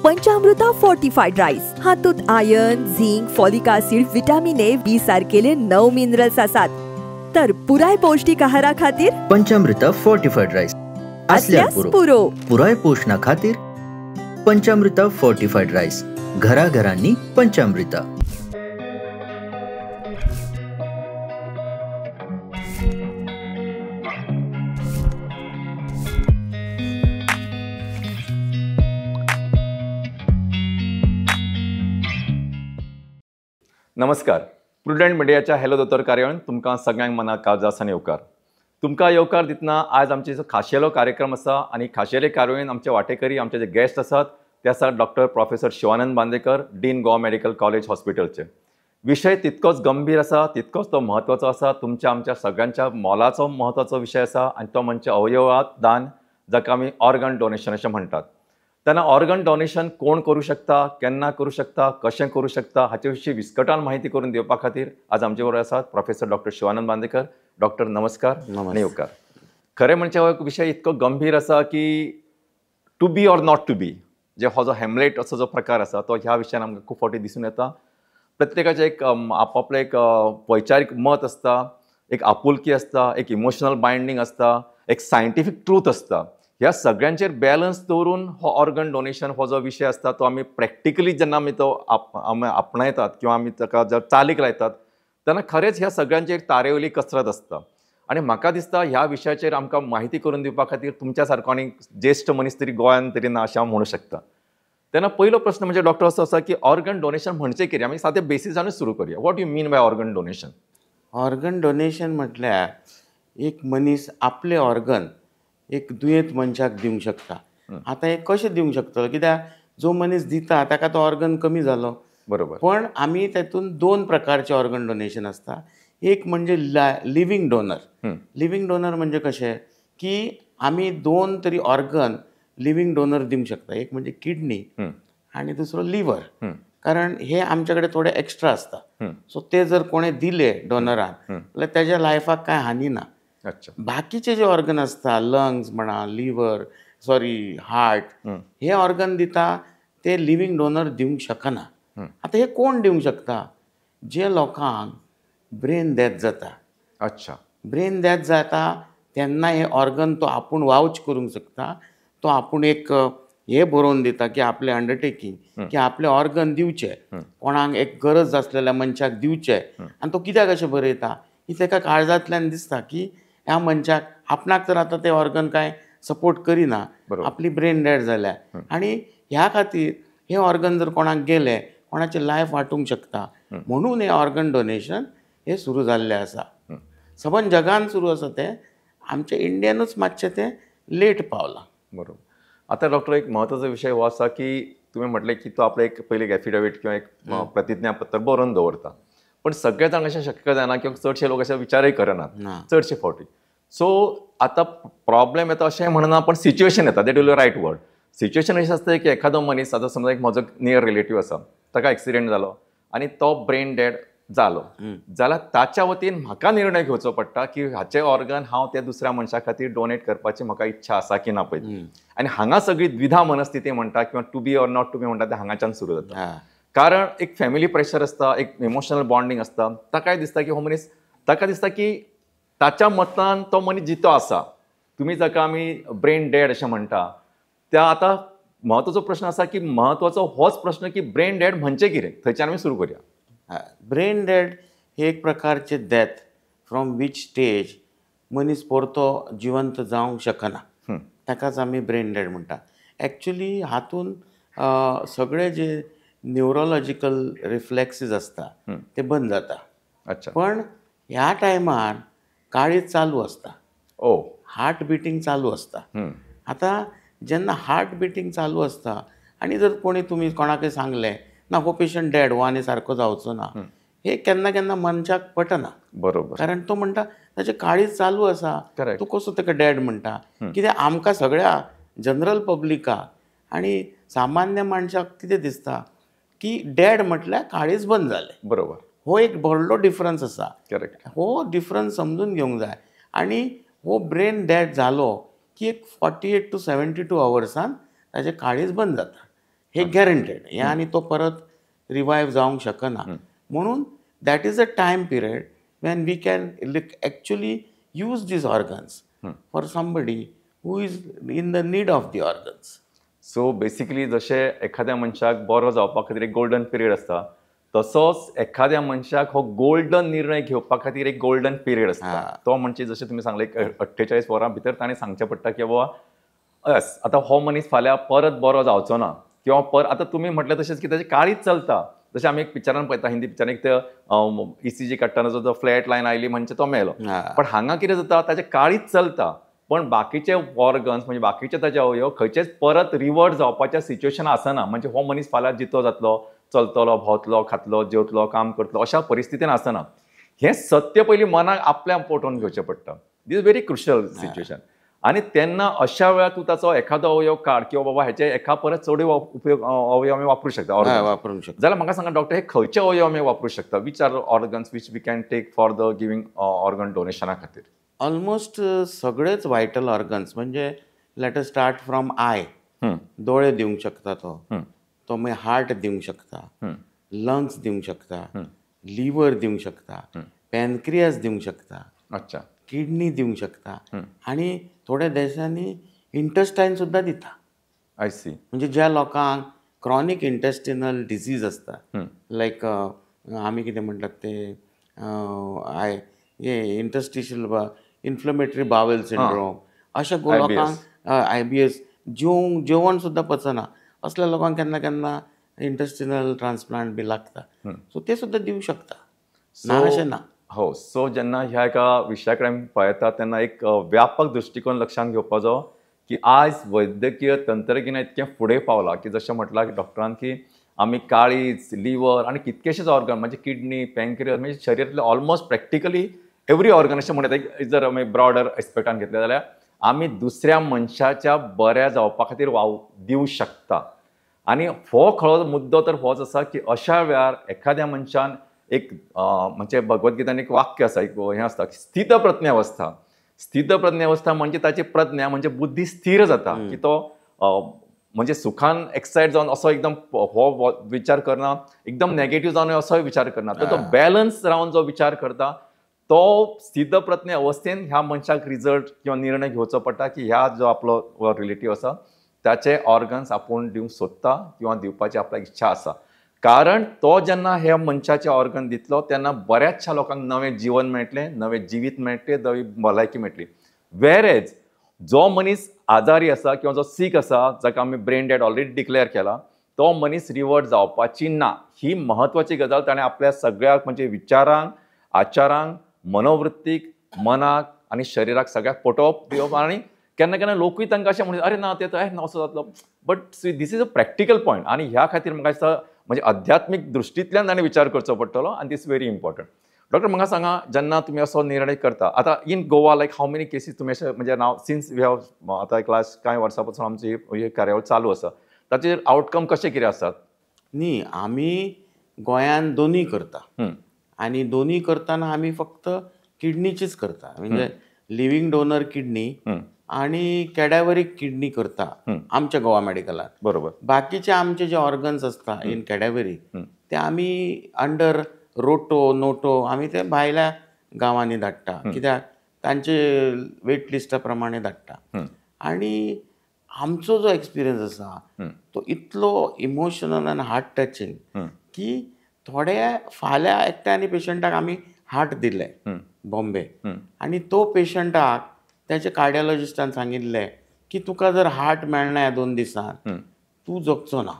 पंचामृता fortified rice हातूंत iron, zinc, folic acid, vitamin A, B सारकेले 9 minerals आसात. तर पुराय पौष्टिक आहारा खातीर पंचामृता फोर्टिफाईड राईस असल्यास पुरो. पुराय पोषणा खातीर पंचामृता फोर्टिफाईड राईस. घराघरांनी पंचामृता. नमस्कार. प्रुडंट मिडियाच्या हॅलो दोतोर कार्यावळीन तुमकां सगळ्यांक मनाक काळजासान येवकार. तुमकां येवकार दितना आज आमचे जो खाशेलो कार्यक्रम आसा आनी खाशेले कार्यावळीन आमचे वांटेकरी आमचे जे गेस्ट आसात ते आसात doctor professor Shivanand Bandekar, dean Goa medical college हॉस्पिटलचे. विशय तितकोच गंभीर आसा, तितकोच तो म्हत्वाचो आसा. तुमच्या आमच्या सगळ्यांच्या मोलाचो म्हत्वाचो विशय आसा आनी तो म्हणजे अवयवात दान, जाका आमी ऑर्गन डोनेशन अशें म्हणटात. तेन्ना ऑर्गन डोनेशन कोण करू शकता, केन्ना करू शकता, कशें करू शकता हाचे विशीं विस्कटान माहिती करून दिवपा खातीर आज आमचे बरोबर आसात professor doctor Shivanand Bandekar. Doctor नमस्कार. येवकार. खरें म्हणजे हो विशय इतको गंभीर आसा की to be or not to be, जे हो जो हॅमलेट असो जो प्रकार आसा तो ह्या विशयान आमकां खूब फावटी दिसून येता. प्रत्येकाचें एक आपआपलें एक वैचारीक मत आसता, एक आपुलकी आसता, एक इमोशनल बायंडींग आसता, एक सायंटिफीक ट्रूथ आसता. ह्या सगळ्यांचेर बॅलन्स दवरून हो ऑर्गन डोनेशन हो जो विशय आसता तो आमी प्रॅक्टिकली जेन्ना आमी तो आपणायतात किंवा आमी ताका जर चालीक लायतात तेन्ना खरेंच ह्या सगळ्यांचेर तारेवली कसरत आसता. आनी म्हाका दिसता ह्या विशयाचेर आमकां माहिती करून दिवपा खातीर तुमच्या सारको आनी ज्येश्ठ मनीस तरी गोंयांत तरी ना अशें हांव म्हणूं शकता. तेन्ना पयलो प्रश्न म्हणजे डॉक्टर असो आसा की ऑर्गन डोनेशन म्हणजे कितें, आमी सादें बेसिसानूच सुरू करूया. What you mean by organ donation? Organ donation म्हटल्यार एक मनीस आपले ऑर्गन एक दुयेंत मनशाक दिवंक शकता. आतां हे कशें दिवंक शकतलो, कित्याक जो मनीस दिता ताका तो ऑर्गन कमी जालो. बरोबर. पण आमी तातूंत दोन प्रकारचे ऑर्गन डोनेशन आसता. एक म्हणजे लिव्हिंग डोनर. लिव्हिंग डोनर म्हणजे कशें की आमी दोन तरी ऑर्गन लिव्हिंग डोनर दिवंक शकता. एक म्हणजे किडनी आनी दुसरो लिव्हर. कारण हे आमचे कडेन थोडे एक्स्ट्रा आसता. सो ते जर कोणें दिले डोनरान जाल्यार तेज्या लायफाक कांय हानी ना. अच्छा. बाकीचे जे ऑर्गन आसता, लंग्स म्हणा, लिव्हर, हार्ट, हे ऑर्गन दिता ते लिव्हिंग डोनर दिवंक शकना. आतां हे कोण दिवंक शकता? जे लोकांक ब्रेन डेथ जाता. अच्छा. ब्रेन डेथ जाता तेन्ना हे ऑर्गन तो आपूण वावच करूंक शकता. तो आपूण एक हे बरोवन दिता की आपले अंडरटेकींग की आपले ऑर्गन दिवचे, कोणाक एक गरज आसलेल्या मनशाक दिवचे. आनी तो कित्याक अशें बरयता की ताका काळजांतल्यान दिसता की ह्या मनशाक आपणाक तर आतां ते ऑर्गन कांय सपोर्ट करिना, आपली ब्रेन डेड जाल्या आनी ह्या खातीर हे ऑर्गन जर कोणाक गेले कोणाचें लायफ वाटूंक शकता. म्हणून हे ऑर्गन डोनेशन हे सुरू जाल्लें आसा. सबंद जगान सुरू आसा तें, आमचे इंडियनूच मातशें तें लेट पावलां. बरोबर. आतां डॉक्टर एक म्हत्वाचो विशय हो आसा की तुवें म्हटलें की तो आपलो एक पयलीं एफिडेवीट किंवा एक प्रतिज्ञापत्र बरोवन दवरता. पण सगळे जाण अशें शक्य जायना किंवा चडशे लोक अशे विचारय करनात चडशे फावटी. सो आतां प्रॉब्लेम येता अशें म्हणना, पण सिच्युएशन येता. That will right word. Situation अशें आसता की एखादो मनीस, आतां समजा एक म्हजो नियर रिलेटीव आसा, ताका एक्सिडेंट जालो आनी तो ब्रेन डेड जालो जाल्यार ताच्या वतीन म्हाका निर्णय घेवचो पडटा की हाचे ऑर्गन हांव त्या दुसऱ्या मनशा खातीर डोनेट करपाची म्हाका इच्छा आसा की ना पळय. आनी हांगा सगळी द्विधा मनस्थिती म्हणटा किंवा to be or not to be म्हणटा ते हांगाच्यान सुरू जाता. कारण एक फॅमिली प्रेशर आसता, एक इमोशनल बॉन्डिंग आसता. ताकाय दिसता की हो मनीस, ताका दिसता की ताच्या मतान तो मनीस जितो आसा. तुमी जाका आमी ब्रेन डेड अशें म्हणटा त्या आतां म्हत्वाचो प्रश्न आसा की म्हत्वाचो होच प्रश्न की ब्रेन डेड म्हणजे कितें, थंयच्यान आमी सुरू करूया. ब्रेन डेड हे एक प्रकारचे डेथ फ्रॉम वीच स्टेज मनीस परतो जिवंत जावंक शकना, ताकाच आमी ब्रेन डेड म्हणटा. एक्चुली हातून सगळे जे न्युरोलॉजिकल रिफ्लेक्सीस आसता ते बंद जाता. अच्छा. पण ह्या टायमार काळीज चालू आसता. ओ. हार्ट बिटींग चालू आसता. आतां जेन्ना हार्ट बिटींग चालू आसता आनी जर कोणी तुमी कोणाकय सांगलें ना हो पेशंट डेड, हो आनी सारको जावचो ना, हे केन्ना केन्ना मनशाक पटना. बरोबर. कारण तो म्हणटा ताचें काळीज चालू आसा, तूं कसो ताका डेड म्हणटा. कित्याक आमकां सगळ्या जनरल पब्लिकाक आनी सामान्य मनशाक कितें दिसता की डेड म्हटल्यार काळीज बंद जालें. बरोबर. हो एक व्हडलो डिफरन्स आसा. करेक्ट. हो डिफरन्स समजून घेवंक जाय. आनी हो ब्रेन डेड जालो की एक 48 to 72 आवर्सान ताचें काळीज बंद जाता. हे गॅरंटेड हे आणि तो परत रिवायव्ह जावंक शकना म्हणून that is a time period when we can actually use these organs for somebody who is in the need of the organs. So basically जशें एखाद्या मनशाक बरो जावपा खातीर एक गोल्डन पिरियड आसता तसोच एखाद्या मनशाक हो गोल्डन निर्णय घेवपा खातीर एक गोल्डन पिरियड आसता. तो म्हणजे जशें तुमी सांगले 48 वरां भितर ताणें सांगचें पडटा की बाबा यस आतां हो मनीस फाल्यां परत बरो जावचो ना किंवा आतां तुमी म्हटलें तशेंच की ताचें काळीच चलता. जशें आमी एक पिक्चरान पळयता हिंदी पिक्चरान एक ते ECG काडटना जो फ्लॅट लायन आयली म्हणजे तो मेलो. पण हांगा कितें जाता ताचें काळीच चलता पण बाकीचे ऑर्गन्स म्हणजे बाकीचे ताचे अवयव खंयचेच परत रिवर्ट जावपाच्या सिच्युएशन आसना. म्हणजे हो मनीस फाल्यां जितो जातलो चलतलो भोंवतलो खातलो जेवतलो काम करतलो अशा परिस्थितीन आसना. हें सत्य पयलीं मनाक आपल्या पोटोवन घेवचें पडटा. दीस व्हेरी क्रुशल सिच्युएशन. आनी तेन्ना अशा वेळार तूं ताचो एखादो अवयव काड किंवा बाबा हेचे एका परत चड उपयोग अवयव आमी वापरूंक शकता वापरूंक शकता जाल्यार म्हाका सांगा डॉक्टर हे खंयचे अवयव आमी वापरूंक शकता which are organs which we can take for the giving organ डोनेशना खातीर. ऑलमोस्ट सगळेच वायटल ऑर्गन्स म्हणजे let us start from eye दोळे दिवंक शकता तो मागीर हार्ट दिवंक शकता लंग्स दिवंक शकता लिव्हर दिवंक शकता पॅनक्रियास दिवंक शकता अच्छा किडनी दिवंक शकता आणि थोड्या देशांनी इंटेस्टायन सुद्धा दिता. I see. म्हणजे ज्या लोकांक क्रॉनिक इंटेस्टिनल डिजीज असता लायक आमी कितें म्हणटात ते हे इंटस्टिशियल इन्फ्लमेटरी बावेल सिंड्रोम अशा लोकांक IBS जेवण सुद्धा पचना असल्या लोकांक केन्ना केन्ना इंटेस्टिनल ट्रान्सप्लांट बी लागता. सो ते सुद्धा दिवंक शकता ना अशें ना. हो. सो जेन्ना ह्या एका विशया कडेन पळयता तेन्ना एक व्यापक दृश्टिकोन लक्षांत घेवपाचो की आज वैद्यकीय तंत्रगिन्यान इतकें फुडें पावलां की जशें म्हटलां की डॉक्टरान की आमी काळीज लिव्हर आनी कितकेशेच ऑर्गन म्हणजे किडनी पॅनक्रियास म्हणजे शरिरांतले ऑलमोस्ट प्रॅक्टिकली एवरी ऑर्गन अशें म्हणटात जर आमी ब्रॉडर एस्पेक्टान घेतलें जाल्यार आमी दुसऱ्या मनशाच्या बऱ्या जावपा खातीर दिवंक शकता. आनी हो खरो मुद्दो तर होच आसा की अशा वेळार एखाद्या मनशान एक म्हणजे भगवद्गीतान एक वाक्य आसा एक हें आसता स्थित प्रज्ञावस्था. स्थित प्रज्ञावस्था म्हणजे ताची प्रज्ञा म्हणजे बुद्धी स्थिर जाता की तो म्हणजे सुखान एक्सायट जावन असो एकदम हो विचार करना एकदम नेगेटिव्ह जावन असोय विचार करना तर तो बॅलन्स रावन जो विचार करता तो स्थित प्रज्ञ अवस्थेन ह्या मनशाक रिजल्ट किंवा निर्णय घेवचो पडटा की ह्या जो आपलो रिलेटीव आसा त्याचे ऑर्गन्स आपूण दिवंक सोदता किंवा दिवपाची आपल्याक इच्छा आसा. कारण तो जेन्ना ह्या मनशाचे ऑर्गन दितलो तेन्ना बऱ्याचशा लोकांक नवें जीवन मेळटलें नवें जिवीत मेळटलें नवी भलायकी मेळटली. वेरेज जो मनीस आजारी आसा किंवा जो सीक आसा जाका आमी ब्रेन डेड ऑलरेडी डिक्लेअर केला तो मनीस रिवर्ट जावपाची ना ही महत्वाची गजाल ताणें आपल्या सगळ्याक म्हणजे विचारांक आचारांक मनोवृत्तीक मनाक आनी शरिराक सगळ्याक पटोवप दिवप. आनी केन्ना केन्ना लोकूय तांकां अशें म्हणटा अरे ना ते असो जातलो but this is a practical point आनी ह्या खातीर म्हाका दिसता म्हणजे आध्यात्मीक दृश्टींतल्यान ताणें विचार करचो पडटलो आनी दीस व्हेरी इम्पॉर्टंट. डॉक्टर म्हाका सांगा जेन्ना तुमी असो निर्णय करता आतां in Goa like how many cases तुमी अशें म्हणजे नाव सिन्स वी हॅव आतां एक लास्ट कांय वर्सां पासून आमची ही कार्यावळ चालू आसा ताचेर आउटकम कशें कितें आसात? न्ही आमी गोंयान दोनूय करता आनी दोनूय करतना आमी फक्त किडनीचीच करता म्हणजे लिव्हिंग डोनर किडनी आणि कॅडॅवरीक किडनी करता आमच्या गोवा मेडिकलान. बरोबर. बाकीचे आमचे जे ऑर्गन्स असता इन कॅडॅवरी ते आमी अंडर रोटो नोटो आमी ते भायल्या गांवांनी धाडटा कित्याक तांचे वेट लिस्टा प्रमाणे धाडटा. आनी आमचो जो एक्सपिरियन्स आसा तो इतलो इमोशनल आनी हार्ट टचिंग की थोड्या फाल्यां एकट्यानी पेशंटाक आमी हार्ट दिले बॉम्बे आनी तो पेशंटाक त्याच्या कार्डियोलॉजिस्टान सांगिल्लें की तुका जर हार्ट मेळना ह्या 2 दिसांत तूं जगचो ना.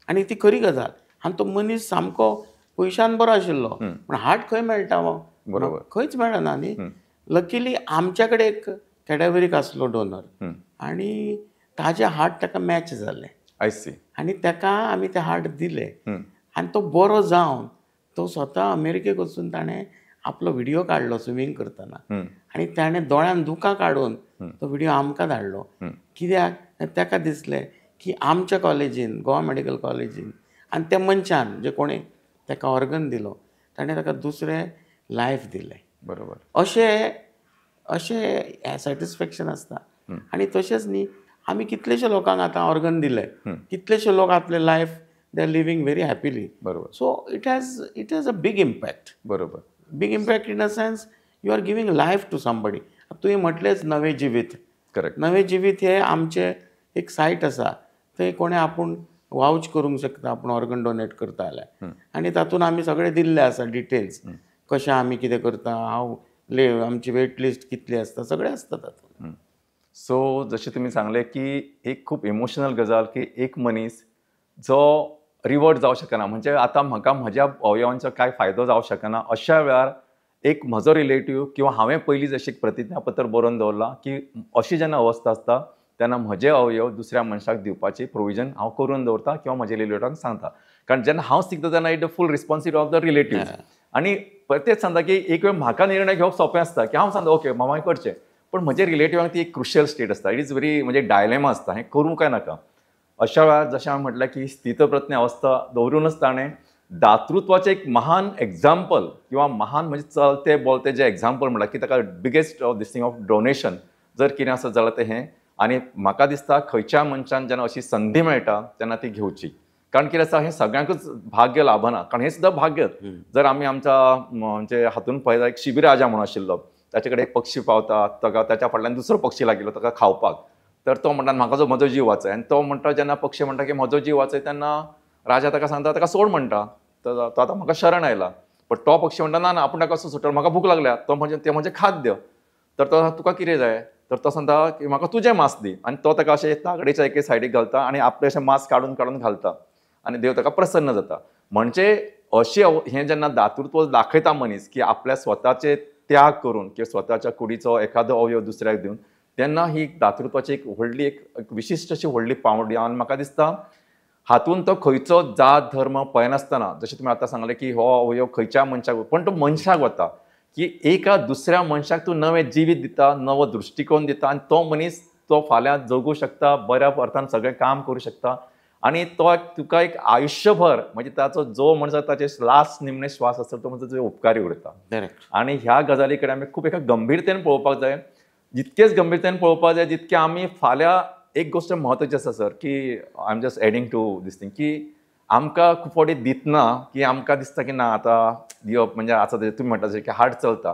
आनी ती खरी गजाल आनी तो मनीस सामको पयशान बरो आशिल्लो पूण हार्ट खंय मेळटा बरोबर खंयच मेळना न्ही. लकीली आमच्या कडेन एक कॅडॅवरीक आसलो डोनर आनी ताजें हार्ट ताका मॅच जालें. I see. आनी ताका आमी तें हार्ट दिलें आनी तो बरो जावन तो स्वता अमेरिकेक वचून ताणें आपलो व्हिडिओ काडलो स्विमींग करतना आनी ताणें दोळ्यान दुकां काडून तो व्हिडिओ आमकां धाडलो. कित्याक ताका दिसलें की आमच्या कॉलेजीन गोवा मेडिकल कॉलेजीन आनी त्या मनशान जे कोणें ताका ऑर्गन दिलो ताणें ताका दुसरें लायफ दिलें. बरोबर. अशें सॅटिस्फॅक्शन आसता. आनी तशेंच न्ही आमी कितलेशे लोकांक आतां ऑर्गन दिले, कितलेशे लोक आपले life they are living very happily. बरोबर. So it has a big impact. बरोबर. Big impact in a sense you are giving life to somebody. तुवें म्हटलेंच नवे जिवीत. करेक्ट. नवे जिवीत हे आमचे एक सायट आसा, थंय कोणें आपूण वावच करूंक शकता आपूण ऑर्गन डोनेट करता जाल्यार. आनी तातूंत आमी सगळे दिल्ले आसा डिटेल्स, कशें आमी कितें करता, हांव आमची वेट लिस्ट कितली आसता, सगळें आसता तातूंत. सो जशें तुमी सांगलें की एक खूब इमोशनल गजाल की एक मनीस जो रिवर्ट जावं शकना, म्हणजे आतां म्हाका म्हज्या अवयवांचो कांय फायदो जावं शकना, अशा वेळार एक म्हजो रिलेटिव्ह किंवा हांवें पयलीं जशें एक प्रतिज्ञापत्र बरोवन दवरलां की अशी जेन्ना अवस्था आसता तेन्ना म्हजे अवयव दुसऱ्या मनशाक दिवपाची प्रोविजन हांव करून दवरता किंवा म्हज्या रिलेटिव्हांक सांगता. कारण जेन्ना हांव शिकता तेन्ना it the fool responsibility of the relative. आनी तेच सांगता की एक वेळ म्हाका निर्णय घेवप सोंपें आसता की हांव सांगता ओके मामाय करचें, पण म्हजे रिलेटिव्हांक ती एक क्रुशियल स्टेट आसता. इट इज व्हेरी म्हणजे डायलेमा आसता, हें करूं काय नाका. अशा वेळार जशें हांवें म्हटलें की स्थितप्रज्ञ अवस्था दवरूनच ताणें दातृत्वाचें एक महान एक्झाम्पल किंवा महान म्हणजे चलते बोलते जे एक्झाम्पल म्हणटा की ताका biggest of this thing of donation जर कितें आसत जाल्यार तें हें. आनी म्हाका दिसता खंयच्या मनशान जेन्ना अशी संदी मेळटा तेन्ना ती घेवची. कारण कितें आसा हें सगळ्यांकूच भाग्य लाभना, कारण हें सुद्दां भाग्य. जर आमी आमच्या म्हणजे हातून पळयता एक शिबिराजा म्हणून आशिल्लो, ताचे कडेन एक पक्षी पावता, ताका ताच्या फाटल्यान दुसरो पक्षी लागिल्लो ताका खावपाक. तर तो म्हणटा म्हाका म्हजो जीव वाचय, आनी तो म्हणटा जेन्ना पक्षी म्हणटा की म्हजो जीव वाचय तेन्ना राजा ताका सांगता ताका सोड म्हणटा. तो आतां म्हाका शरण आयला, पण तो पक्षी म्हणटा ना ना आपूण ताका कसो सुटल, म्हाका भूक लागल्या. तो म्हणजे तें म्हणजे खाद्य. तर तो तुका कितें जाय, तर तो सांगता की म्हाका तुजें मांस दी. आनी तो ताका अशें तागडेच्या एके सायडीक घालता आनी आपलें अशें मांस काडून काडून घालता आनी देव ताका प्रसन्न जाता. म्हणजे अशी हें जेन्ना दातृत्व दाखयता मनीस की आपल्या स्वताचे त्याग करून किंवा स्वताच्या कुडीचो एखादो अवयव दुसऱ्याक दिवन, तेन्ना ही दातृत्वाची एक व्हडली एक विशिश्ट अशी व्हडली पावंडी. आनी म्हाका दिसता हातून तो खंयचो जात धर्म पळयनासतना, जशें तुमी आतां सांगलें की हो अवयव खंयच्या मनशाक, पण तो मनशाक वता की एका दुसऱ्या मनशाक तूं नवें जिवीत दिता, नवो दृश्टिकोन दिता आनी तो मनीस तो फाल्यां जगूं शकता, बऱ्या अर्थान सगळें काम करूं शकता. आनी तो तुका एक आयुश्यभर म्हणजे ताचो जो म्हणटा ताचे लास्ट निमणे श्वास आसता तो म्हणजे तुजे उपकारी उरता. आनी ह्या गजाली कडेन आमी खूब एका गंभीरतेन पळोवपाक जाय. जितकेच गंभीरतेन पळोवपाक जाय जितके आमी फाल्यां एक गोश्ट म्हत्वाची आसा सर की I am just adding to this thing की आमकां खूब फावटी दितना की आमकां दिसता की ना आतां दिवप म्हणजे आसा तुमी म्हणटा की हार्ट चलता,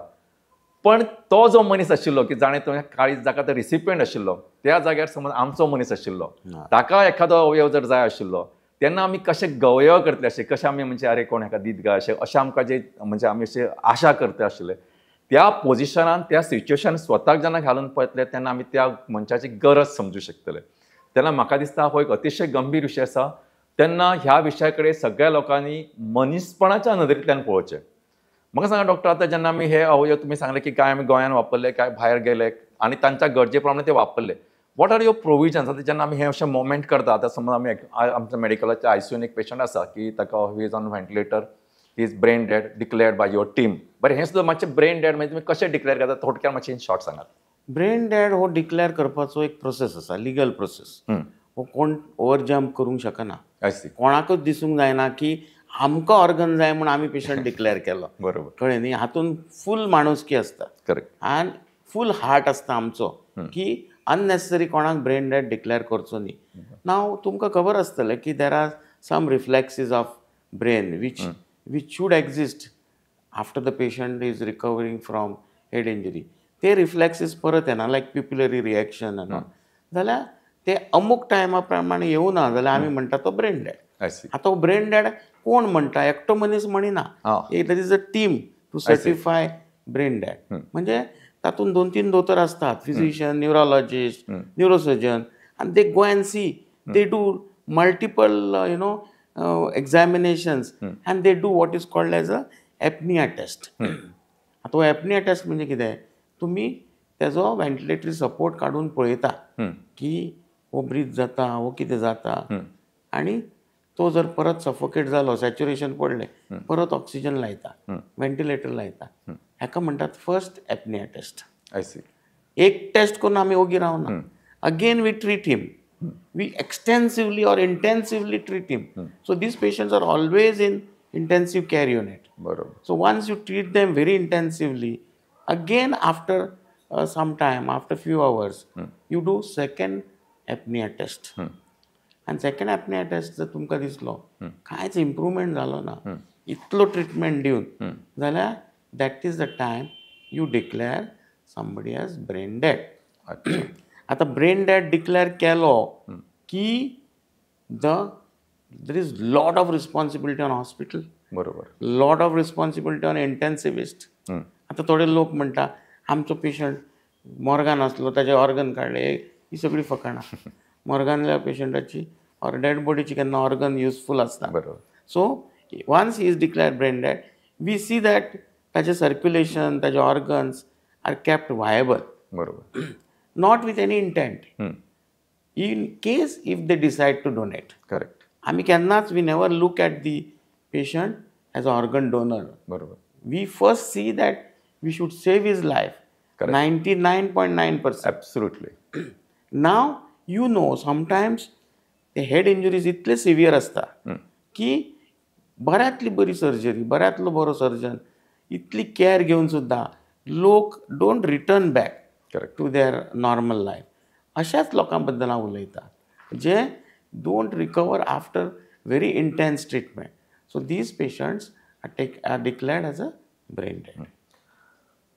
पण तो जो मनीस आशिल्लो की जाणें तो काळीज जाका तो रिसिपियंट आशिल्लो त्या जाग्यार समज आमचो मनीस आशिल्लो, ताका एखादो अवयव जर जाय आशिल्लो तेन्ना आमी कशे गवय करतले अशें कशें आमी म्हणजे अरे कोण हेका दीत गाय अशें आमकां जे म्हणजे आमी अशें आशा करता आशिल्ले त्या पोजिशनान त्या सिच्युएशन स्वताक जेन्ना घालून पळयतले तेन्ना आमी त्या मनशाची गरज समजू शकतले. तेन्ना म्हाका दिसता हो एक अतिशय गंभीर विशय आसा. तेन्ना ह्या विशया कडेन सगळ्या लोकांनी मनीसपणाच्या नदरेंतल्यान पळोवचें. म्हाका सांगा डॉक्टर आतां जेन्ना आमी हे अवयव तुमी सांगले की काय आमी गोंयांत वापरले काय भायर गेले आनी तांच्या गरजे प्रमाणे ते वापरले. What are your provisions? आतां जेन्ना आमी हे अशें मोमेंट करता आतां समज आमी आमच्या मेडिकलाच्या आयसीयून एक पेशंट आसा की ताका he is on ventilator, he is brain dead declared by your team. बरें हे सुद्दां मातशें ब्रेन डेड म्हणजे तुमी कशें डिक्लेअर करता थोडक्यान मातशें इन शॉर्ट सांगात. ब्रेन डेड हो डिक्लेअर करपाचो एक प्रोसेस आसा, लिगल प्रोसेस. हो कोण ओवर जम्प करूंक शकना. कोणाकूच दिसूंक जायना की आमकां ऑर्गन जाय म्हणून आमी पेशंट डिक्लेअर केलो. बरोबर कळ्ळें न्ही. हातून फूल माणुसकी आसता. करेक्ट. आनी फूल हार्ट आसता आमचो की अननेसेसरी कोणाक ब्रेन डेड डिक्लेअर करचो न्ही. नाव तुमकां खबर आसतलें की there are some reflexes of brain which should exist after the patient is recovering from head injury. ते रिफ्लेक्सीस परत येना लायक पिप्युलरी रिएक्शन जाल्यार ते अमूक टायमा प्रमाणे येवना जाल्यार आमी म्हणटा तो ब्रेन डेड. आतां ब्रेन डेड कोण म्हणटा? एकटो मनीस म्हणिना. There is a team to certify brain dead. म्हणजे तातूंत 2-3 दोतोर आसतात, फिजिशियन, न्यूरोलॉजिस्ट, न्यूरोसर्जन, आनी they go and see, they do multiple examinations and they do what is called as a apnea test. आता हो एपनिया टेस्ट म्हणजे कितें? तुमी तेजो व्हेंटिलेटरी सपोर्ट काडून पळयता की हो ब्रीथ जाता, हो कितें जाता, आनी तो जर परत सफोकेट जालो, सॅच्युरेशन पडलें, परत ऑक्सिजन लायता, व्हेंटिलेटर लायता. हेका म्हणटात फर्स्ट एपनिया टेस्ट. एक टेस्ट करून आमी ओगी रावना. Again we treat him. We extensively or intensively treat him. So these patients are always in intensive care unit. So once you treat them very intensively, again after some time, after few hours, you do second apnoea test आनी second apnoea test जर तुमकां दिसलो कांयच improvement जालो ना इतलो treatment दिवन जाल्यार that is the time you declare somebody as brain dead. आता ब्रेन डेड डिक्लेअर केलो की there is lot of responsibility on hospital, बरोबर, lot of responsibility on intensivist. आता थोडे लोक म्हणटा आमचो पेशंट मॉर्गान आसलो ताजे ऑर्गन काडले, ही सगळी फकाणां. मॉर्गानल्या पेशंटाची ऑर डेड बॉडीची केन्ना ऑर्गन युजफूल आसता. बरोबर. So once he is declared brain dead we see that ताजें सर्क्युलेशन ताजे ऑर्गन्स आर केप्ट वायबल, बरोबर, not with any intent in case if they decide to donate. Correct, आमी केन्नाच we never look at the patient as a organ donor. बरोबर, we first see that we should save his life. 99.9%. Absolutely. Now you know sometimes ते head injuries इतले severe आसता की बऱ्यांतली बरी surgery, बऱ्यांतलो बरो surgeon इतली care घेवन सुद्दां लोक don't return back correct, to their normal life. अशाच लोकां बद्दल हांव उलयतां जे don't recover after very intense treatment. So these patients are declared as a brain dead.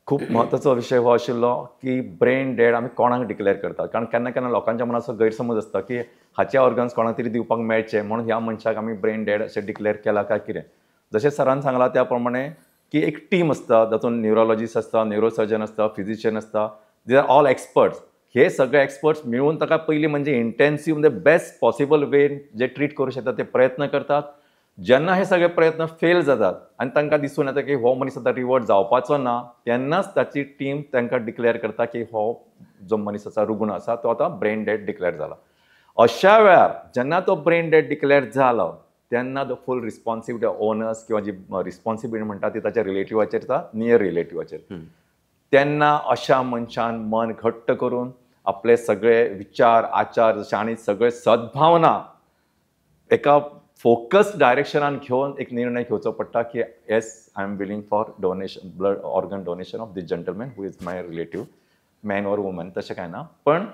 खूप महत्वाचो विषय हो आशिल्लो की ब्रेन डेड आमी कोणाक डिक्लेअर करतात. कारण केन्ना केन्ना लोकांच्या मनात असो गैरसमज आसता की हाचे ऑर्गन्स कोणाक तरी दिवपाक मेळचे म्हणून ह्या मनशाक आमी ब्रेन डेड अशें डिक्लेअर केला काय कितें. जशें सरान सांगलां त्या प्रमाणे की एक टीम आसता, तातूंत न्युरोलॉजिस्ट आसता, न्युरोसर्जन आसता, फिजिशियन आसता, दे आर ऑल एक्सपर्ट्स. हे सगळे एक्सपर्ट्स मिळून ताका पयलीं म्हणजे इंटेन्सिव्ह म्हणजे बेस्ट पॉसिबल वे जे ट्रीट करूं शकता ते प्रयत्न करतात. जेन्ना हे सगळे प्रयत्न फेल जातात आनी तांकां दिसून येता की हो मनीस आतां रिवर्ट जावपाचो ना, तेन्नाच ताची टीम तांकां डिक्लेअर करता की हो जो मनीस आसा, रुग्ण आसा, तो आतां ब्रेन डेड डिक्लेअर जाला. अशा वेळार जेन्ना तो ब्रेन डेड डिक्लेअर जालो तेन्ना द फूल रिस्पॉन्सिबिलिटी ओनर्स किंवा जी रिस्पॉन्सिबिलिटी म्हणटा ती ताच्या रिलेटिव्हाचेर येता, नियर रिलेटिव्हाचेर. तेन्ना अशा मनशान मन घट्ट करून आपले सगळे विचार, आचार आनी सगळे सद्भावना एका फोकस डायरेक्शनान घेवन एक निर्णय घेवचो पडटा की yes I am willing for donation, blood organ donation of this gentleman who is my relative, man or woman, तशें कांय ना. पण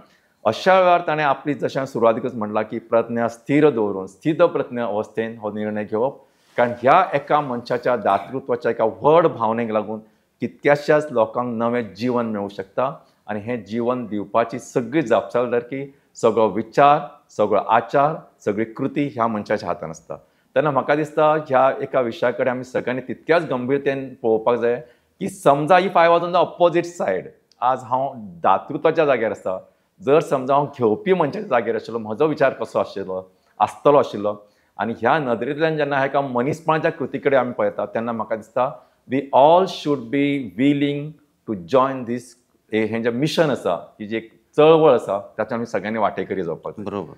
अशा वेळार ताणें आपली जशें सुरवातीकच म्हणलां की प्रज्ञा स्थिर दवरून स्थित प्रज्ञ अवस्थेन हो निर्णय घेवप. कारण ह्या एका मनशाच्या दातृत्वाच्या एका व्हड भावनेक लागून कितक्याशाच लोकांक नवें जीवन मेळूं शकता आनी हें जीवन दिवपाची सगळी जबाबदारी, सगळो विचार, सगळो आचार, सगळी कृती ह्या मनशाच्या हातान आसता. तेन्ना म्हाका दिसता ह्या एका विशया कडेन आमी सगळ्यांनी तितक्याच गंभीरतेन पळोवपाक जाय की समजा if I was on the opposite said, आज हांव दातृत्वाच्या जाग्यार आसा, जर समजा हांव घेवपी मनशाच्या जाग्यार आशिल्लो, म्हजो विचार कसो आसतलो आशिल्लो आनी ह्या नदरेंतल्यान जेन्ना एका मनीसपणाच्या कृती कडेन आमी पळयतात तेन्ना म्हाका दिसता we all should be willing to join this हें जें मिशन आसा, ही जी एक चळवळ आसा, तातूंत आमी सगळ्यांनी वांटेकरी जावपाक. बरोबर.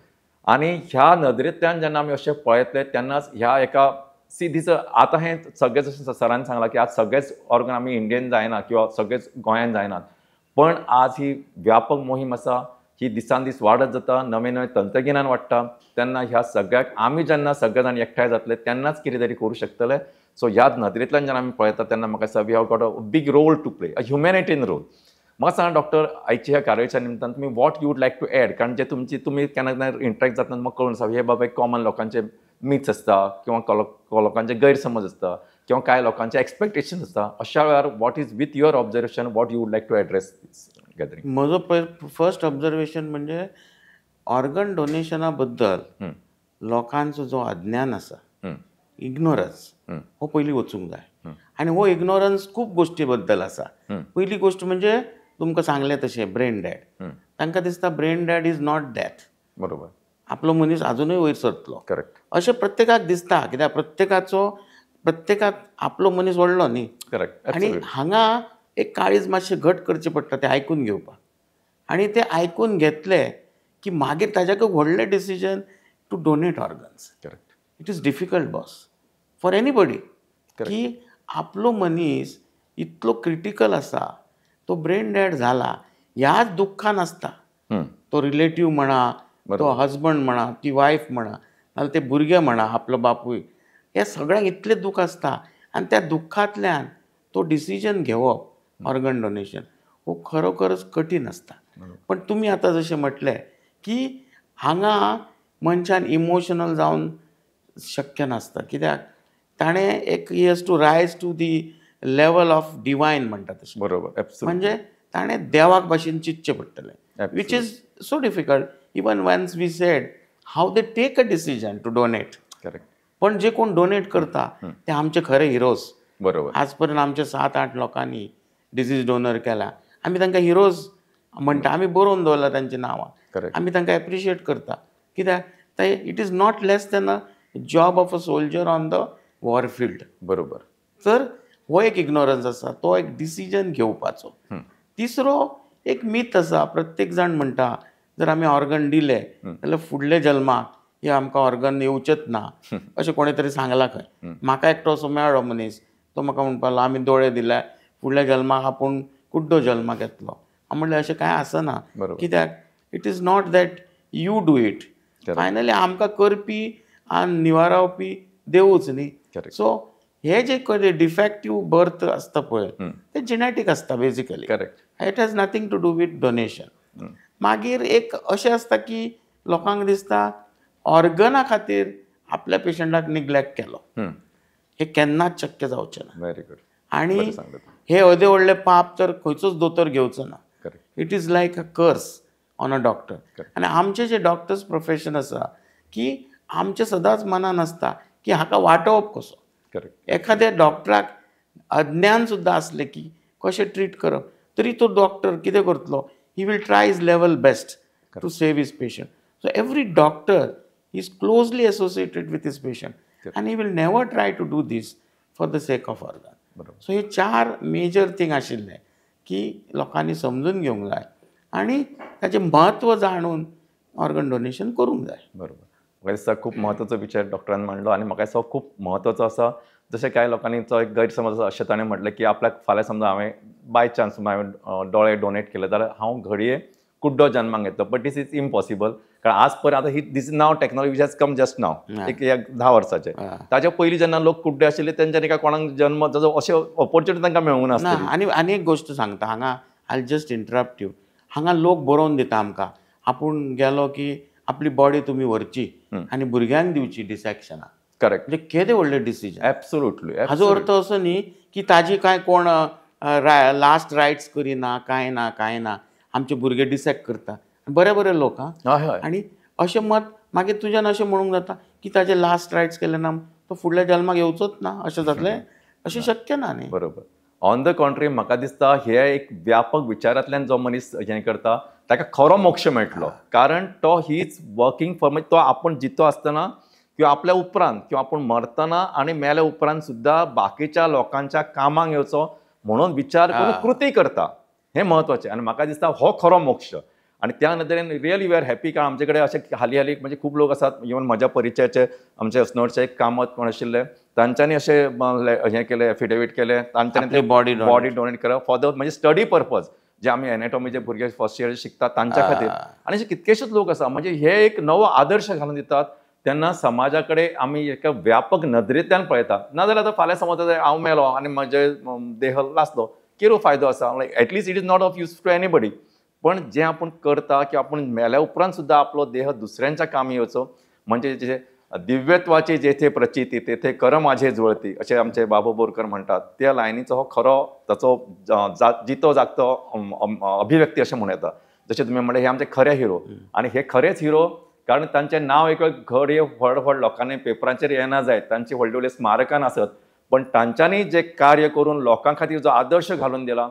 आनी ह्या नदरेंतल्यान जेन्ना आमी अशें पळयतले तेन्नाच ह्या एका दिस आतां हें सगळें जशें सरान सांगलां की आज सगळेच ऑर्गन आमी इंडियन जायना किंवा सगळेच गोंयान जायनात, पण आज ही व्यापक मोहीम आसा, ही दिसान दीस वाडत जाता, नवें नवें तंत्रगिन्यान वाडटा. तेन्ना ह्या सगळ्याक आमी जेन्ना सगळे जाण एकठांय जातले तेन्नाच कितें तरी करूं शकतले. सो ह्या नदरेंतल्यान जेन्ना आमी पळयता तेन्ना म्हाका दिसता we have got a big role to play, a ह्युमॅनिटीन रोल. म्हाका सांगा डॉक्टर, आयच्या ह्या कार्याच्या निमतान तुमी what you would like to add, कारण जे तुमी केन्ना केन्ना इंटरॅक्ट जातना म्हाका कळून आसा हे बाबा एक कॉमन लोकांचे मिथ्स आसता किंवा लोकांचे गैरसमज आसता किंवा कांय लोकांचे एक्सपेक्टेशन आसता. अशा वेळार what is with your observation, what you would like to address this gathering? म्हजो फर्स्ट ऑब्जर्वेशन म्हणजे ऑर्गन डोनेशना बद्दल लोकांचो जो अज्ञान आसा, इग्नोरन्स, हो पयलीं वचूंक जाय. आनी हो इग्नोरन्स खूब गोश्टी बद्दल आसा. पयली गोश्ट म्हणजे तुमकां सांगलें तशें ब्रेन डेड. तांकां दिसता brain dead is not death. बरोबर. आपलो मनीस अजुनूय वयर सरतलो. करेक्ट. अशें प्रत्येकाक दिसता, कित्याक प्रत्येकाक आपलो मनीस व्हडलो न्ही. करेक्ट. आनी हांगा एक काळीज मातशें घट करचें पडटा तें आयकून घेवपाक. आनी तें आयकून घेतलें की मागीर ताज्याक व्हडलें decision to donate organs. Correct. It is difficult boss for anybody की आपलो मनीस इतलो क्रिटिकल आसा, तो ब्रेन डेड जाला ह्याच दुख्खान आसता. तो रिलेटिव्ह म्हणा, तो हजबंड म्हणा, ती वायफ म्हणा, नाजाल्यार ते भुरगे म्हणा, आपलो बापूय, हे सगळ्यांक इतलें दूख आसता आनी त्या दुख्खांतल्यान तो डिसिजन घेवप ऑर्गन डोनेशन हो खरोखरच कठीण आसता. पण तुमी आतां जशें म्हटलें की हांगा मनशान इमोशनल जावन शक्य नासता, कित्याक ताणें एक he has to rise to the level of divine म्हणटा तशें. बरोबर, absolutely. म्हणजे ताणें देवाक भाशेन चिंतचें पडटलें, which is so difficult. Even once we said how they take a decision to donate. Correct. पण जे कोण डोनेट करता ते आमचे खरे हिरोज. बरोबर. आज पर्यंत आमचे 7-8 लोकांनी डिसीज डोनर केला. आमी तांकां हिरोज म्हणटा, आमी बरोवन दवरला तांची नांवां. Correct. आमी तांकां एप्रिशिएट करता, कित्याक ते it is not less than a job of a soldier on the war field. बरोबर. तर हो एक इग्नोरन्स आसा, तो एक डिसिजन घेवपाचो. तिसरो एक मीथ आसा, प्रत्येक जाण म्हणटा जर आमी ऑर्गन दिले जाल्यार फुडले जल्माक हे आमकां ऑर्गन येवचेच ना अशें कोणें तरी सांगलां खंय. म्हाका एकटो असो मेळ्ळो मनीस, तो म्हाका म्हणपाक लागलो आमी दोळे दिले, फुडल्या जल्माक आपूण कुड्डो जल्माक येतलो. हांव म्हणलें अशें कांय आसना, कित्याक it is not that you do it. Finally आमकां करपी आनी निवारावपी देवूच न्ही. सो हे जे डिफेक्टीव बर्थ आसता पळय ते जिनेटीक आसता basically. Correct. It has nothing to do with donation. मागीर एक अशें आसता की लोकांक दिसता ऑर्गना खातीर आपल्या पेशंटाक निग्लेक्ट केलो, हे केन्नाच शक्य जावचें ना. Very good. आनी हे अदे व्हडले पाप तर खंयचोच दोतोर घेवचो ना. करेक्ट. इट इज लायक अ कर्स ऑन अ डॉक्टर. आनी आमचें जें डॉक्टर्स प्रोफेशन आसा की आमचें सदांच मनान आसता की हाका वाटोवप कसो. करेक्ट. एखाद्या डॉक्टराक अज्ञान सुद्दां असलें की कशें ट्रीट करप, तरी तो डॉक्टर कितें करतलो, he will try his level best to save his patient. So every doctor is closely associated with his patient and he will never try to do this for the sake of organ. So हे 4 major thing आशिल्ले की लोकांनी समजून घेवंक जाय आनी ताचें म्हत्व जाणून ऑर्गन डोनेशन करूंक जाय. बरोबर. म्हाका दिसता खूब म्हत्वाचो विचार डॉक्टरान मांडलो आनी म्हाका दिसता खूब म्हत्वाचो आसा. जशें कांय लोकांनी तो एक गैरसमज आसा, अशें ताणें म्हटलें की आपल्याक फाल्यां समजा हांवें बाय चान्स हांवें दोळे डोनेट केले जाल्यार हांव घडये कुड्डो जन्माक येतलो. But this is impossible. कारण आज पर्यंत आतां this is now technology which has come just now, एक 10 वर्साचे. ताच्या पयलीं जेन्ना लोक कुड्डे आशिल्ले तेंच्यांनी काय कोणाक जन्म जाचो अशें ऑपॉर्च्युनिटी तांकां मेळूंक नासली. आनी एक गोश्ट सांगता हांगा, आय जस्ट इंटरप्ट यू. हांगा लोक बरोवन दिता आमकां, आपूण गेलो की आपली बॉडी तुमी व्हरची आनी भुरग्यांक दिवची डिसॅक्शनाक. करेक्ट. म्हणजे केदें व्हडलें डिसिजन. एब्सोल्युटली. हाजो अर्थ असो न्ही की ताजी कांय कोण लास्ट रायट्स करिना, कांय ना, आमचे भुरगे डिसॅक्ट करता. बरे लोक आनी अशें मत मागीर तुज्यान अशें म्हणूंक जाता की ताजे लास्ट रायट्स केले ना तो फुडल्या जल्माक येवचोच ना अशें जातलें, अशें शक्य ना न्ही. बरोबर. ऑन द कॉन्ट्री म्हाका दिसता हे एक व्यापक विचारांतल्यान जो मनीस हें करता ताका खरो मोक्ष मेळटलो. कारण तो ही इज वर्किंग फॉर, म्हणजे तो आपूण जितो आसतना किंवा आपल्या उपरांत किंवा आपूण मरतना आनी मेल्या उपरांत सुद्दां बाकीच्या लोकांच्या कामाक येवचो म्हणून विचार करून कृती करता. हें म्हत्वाचें. आनी म्हाका दिसता हो खरो मोक्ष. आनी त्या नदरेन रियली वी आर हॅपी. कारण आमचे कडेन अशे हालीं म्हणजे खूब लोक आसात, इवन म्हज्या परिचयाचे आमचे अस्नोडचे एक कामत कोण आशिल्ले, तांच्यांनी अशें हें केलें, एफिडेवीट केलें, तांच्यांनी बॉडी डोनेट करप फॉर द म्हणजे स्टडी पर्पज, जे आमी एनाटॉमीचे भुरगे फर्स्ट इयर शिकतात तांच्या खातीर. आनी अशे कितकेशेच लोक आसा. म्हणजे हे एक नवो आदर्श घालून दितात. तेन्ना समाजा कडेन आमी एका व्यापक नदरेंतल्यान पळयता. नाजाल्यार आतां फाल्यां समज हांव मेलो आनी म्हजे देह लासलो, कितें फायदो आसा? Like at least it is not of use to anybody. पण जे आपूण करता की आपूण मेल्या उपरांत सुद्दां आपलो देह दुसऱ्यांच्या कामी येवचो, म्हणजे जे दिव्यत्वाची जेथे प्रचिती तेथे कर माझे जुळती, अशें आमचे बाबू बोरकर म्हणटात. त्या लायनीचो हो खरो ताचो जितो जागतो अभिव्यक्ती अशें म्हणूं येता. जशें तुमी म्हणलें हे आमचे खरे हिरो. आनी हे खरेच हिरो कारण तांचें नांव एक घड व्हड लोकांनी पेपरांचेर येना जायत, तांची व्हडली व्हडली स्मारकां आसत, पण तांच्यांनी जे कार्य करून लोकां खातीर जो आदर्श घालून दिला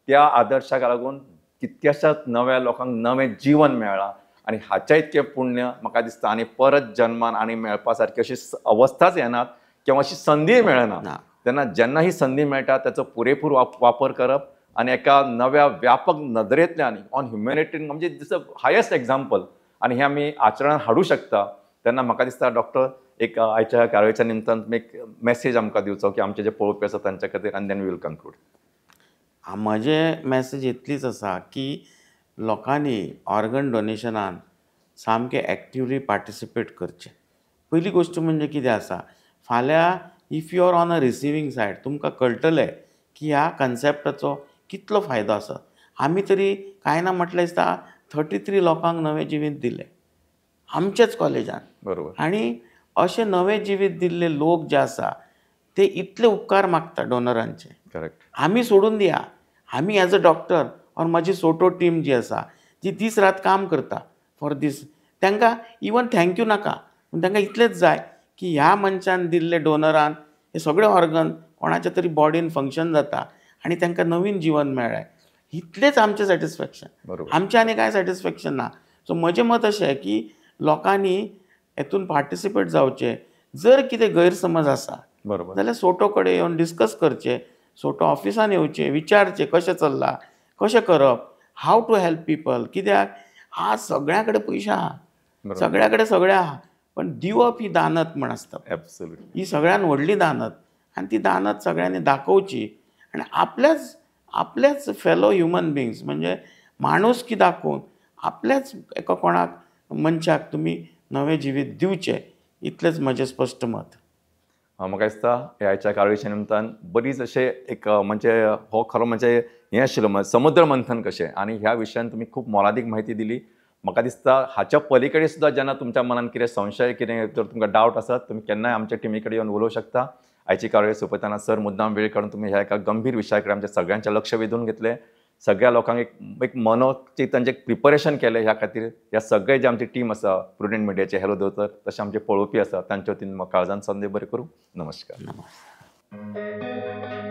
त्या आदर्शाक लागून कितक्याशाच नव्या लोकांक नवें जीवन मेळ्ळां. आनी हाच्या इतकें पुण्य म्हाका दिसता आनी परत जन्मान आनी मेळपा सारकी अशी अवस्थाच येनात किंवा अशी संदी मेळना. तेन्ना जेन्ना ही संदी मेळटा ताचो पुरेपूर वापर करप आनी एका नव्या व्यापक नदरेंतल्यान ऑन ह्युमॅनिटीन म्हणजे दिस हायस्ट एक्झाम्पल आनी हे आमी आचरणांत हाडूं शकता. तेन्ना म्हाका दिसता डॉक्टर एक आयच्या कार्यावळीच्या निमतान एक मॅसेज आमकां दिवचो की आमचे जे पळोवपी आसा तांच्या खातीर, आनी देन वी वील कन्क्लूड. म्हजें मॅसेज इतलीच आसा की लोकांनी ऑर्गन डोनेशनान सामकें एक्टिवली पार्टिसिपेट करचें. पयली गोश्ट म्हणजे कितें आसा, फाल्यां if you are on a receiving side तुमकां कळटलें की ह्या कन्सेप्टाचो कितलो फायदो आसा. आमी तरी कांय ना म्हटल्यार दिसता 33 लोकांक नवें जिवीत दिलें. आमचेच कॉलेजान. बरोबर. आनी अशे नवे जिवीत दिल्ले लोक जे आसा ते इतले उपकार मागता डोनरांचे. करेक्ट. आमी सोडून दिया, आमी एज अ डॉक्टर और म्हाजी सोटो टीम जी आसा जी दीस रात काम करता फॉर दीस, तांकां इवन थँक्यू नाका, पूण तांकां इतलेंच जाय की ह्या मनशान दिल्ले डोनरान हे सगळे ऑर्गन कोणाच्या तरी बॉडीन फंक्शन जाता आनी तांकां नवीन जीवन मेळ्ळें. इतलेंच आमचें सॅटिस्फॅक्शन. बरोबर. आमचें आनी कांय सॅटिस्फॅक्शन ना. सो म्हजें मत अशें की लोकांनी हेतून पार्टिसिपेट जावचें. जर कितें गैरसमज आसा बरोबर. जाल्यार सोटो कडेन येवन डिस्कस करचें, सोटो ऑफिसान येवचें, विचारचें कशें चल्लां, कशें करप, हाव टू हेल्प पीपल. कित्याक आज सगळ्या कडेन पयशे आहा, सगळ्या कडेन सगळें आहा, पण दिवप ही दानत म्हण आसता. एब्सोल्युटली. ही सगळ्यान व्हडली दानत आनी ती दानत सगळ्यांनी दाखोवची आनी आपल्याच फेलो ह्युमन बिंग्स म्हणजे माणूसकी दाखोवन आपल्याच एका कोणाक मनशाक तुमी नवें जिवीत दिवचें, इतलेंच म्हजें स्पश्ट मत. म्हाका दिसता ह्याच्या कार्यावळीच्या निमतान बरीच अशें एक म्हणजे हो खरो म्हणजे हें आशिल्लो समुद्र मंथन कशें, आनी ह्या विशयान तुमी खूब मोलादीक म्हायती दिली. म्हाका दिसता हाच्या पलीकडे सुद्दां जेन्ना तुमच्या मनान कितें संशय कितें जर तुमकां डावट आसत तुमी केन्नाय आमच्या टिमी कडेन येवन उलोवंक शकता. आयची कार्यावळ सोंपयतना सर मुद्दाम वेळ काडून तुमी ह्या एका गंभीर विशया कडेन आमच्या सगळ्यांचें लक्ष वेधून घेतलें. सगळ्या लोकांक एक मनोचिंतन जें प्रिपरेशन केलें ह्या खातीर ह्या सगळे जे आमची टीम आसा प्रुडंट मिडियाचे हॅलो दोतोर तशें आमचे पळोवपी आसा तांच्या वतीन काळजान संदेश बरें करूं. नमस्कार. नमस्कार.